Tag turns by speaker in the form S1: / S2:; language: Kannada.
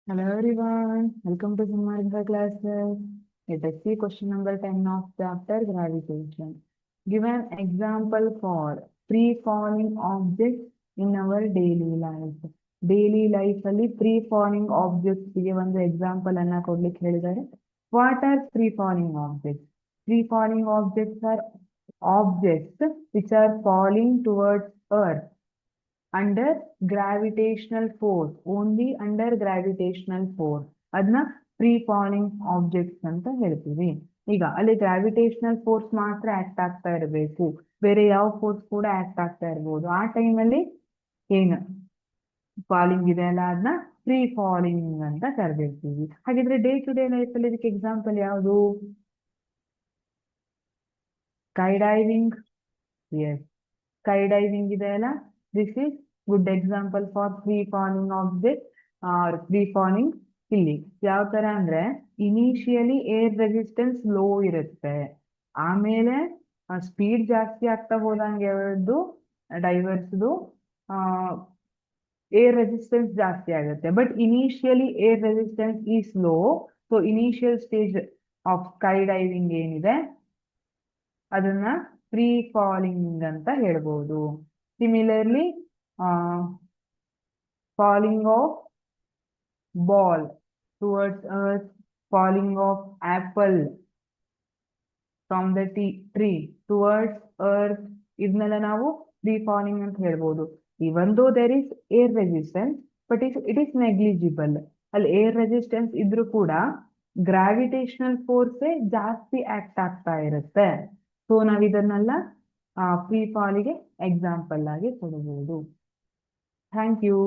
S1: Hello everyone, welcome to Simaringa classes. Let us see question number 10 of chapter gravitation. Give an example for free-falling objects in our daily life. Daily life ಅಲ್ಲಿ free-falling objects ಗೆ ಒಂದು example ಅನ್ನ ಕೊಡ್ಲಿಕ್ಕೆ ಹೇಳಿದ್ದಾರೆ. What are free-falling objects? Free-falling objects are objects which are falling towards earth under gravitational force, only under gravitational force. ಅದನ್ನ ಫ್ರೀ ಫಾಲಿಂಗ್ ಆಬ್ಜೆಕ್ಟ್ಸ್ ಅಂತ ಹೇಳ್ತೀವಿ. ಈಗ ಅಲ್ಲಿ ಗ್ರಾವಿಟೇಷನಲ್ ಫೋರ್ಸ್ ಮಾತ್ರ ಆಕ್ಟ್ ಆಗ್ತಾ ಇರಬೇಕು, ಬೇರೆ ಯಾವ ಫೋರ್ಸ್ ಕೂಡ ಆಕ್ಟ್ ಆಗ್ತಾ ಇರ್ಬೋದು. ಆ ಟೈಮಲ್ಲಿ ಏನು ಫಾಲಿಂಗ್ ಇದೆ ಅಲ್ಲ, ಅದನ್ನ ಫ್ರೀ ಫಾಲಿಂಗ್ ಅಂತ ಕರೆದಿರ್ತೀವಿ. ಹಾಗಿದ್ರೆ ಡೇ ಟು ಡೇ ಲೈಫ್ ಅಲ್ಲಿ ಇದಕ್ಕೆ ಎಕ್ಸಾಂಪಲ್ ಯಾವುದು? Sky diving. Yes, sky diving ಇದೆ ಅಲ್ಲ, this is good example for free falling object or free falling. ಇಲ್ಲಿ ಯಾವ ತರ ಅಂದ್ರೆ, ಇನಿಷಿಯಲಿ ಏರ್ ರೆಸಿಸ್ಟೆನ್ಸ್ ಲೋ ಇರುತ್ತೆ, ಆಮೇಲೆ ಸ್ಪೀಡ್ ಜಾಸ್ತಿ ಆಗ್ತಾ ಹೋದಂಗೆ ಅವರದ್ದು ಡೈವರ್ಸ್ದು ಏರ್ ರೆಸಿಸ್ಟೆನ್ಸ್ ಜಾಸ್ತಿ ಆಗುತ್ತೆ. But initially air resistance is low. So initial stage of sky diving ಏನಿದೆ ಅದನ್ನ ಫ್ರೀ ಫಾಲಿಂಗ್ ಅಂತ ಹೇಳ್ಬೋದು. Similarly falling of ball towards earth, falling of apple from the tree towards earth, ಇದನ್ನೆಲ್ಲ ನಾವು free falling ಅಂತ ಹೇಳ್ಬೋದು. Even though there is air resistance, but it is negligible. ಅಲ್ಲಿ air resistance ಇದ್ರೂ ಕೂಡ ಗ್ರಾವಿಟೇಷನಲ್ ಫೋರ್ಸೇ ಜಾಸ್ತಿ ಆಕ್ಟ್ ಆಗ್ತಾ ಇರುತ್ತೆ. ಸೊ ನಾವ್ ಇದನ್ನೆಲ್ಲ ಫ್ರೀ ಫಾಲಿಗೆ ಎಕ್ಸಾಂಪಲ್ ಆಗಿ ಕೊಡಬಹುದು. Thank you.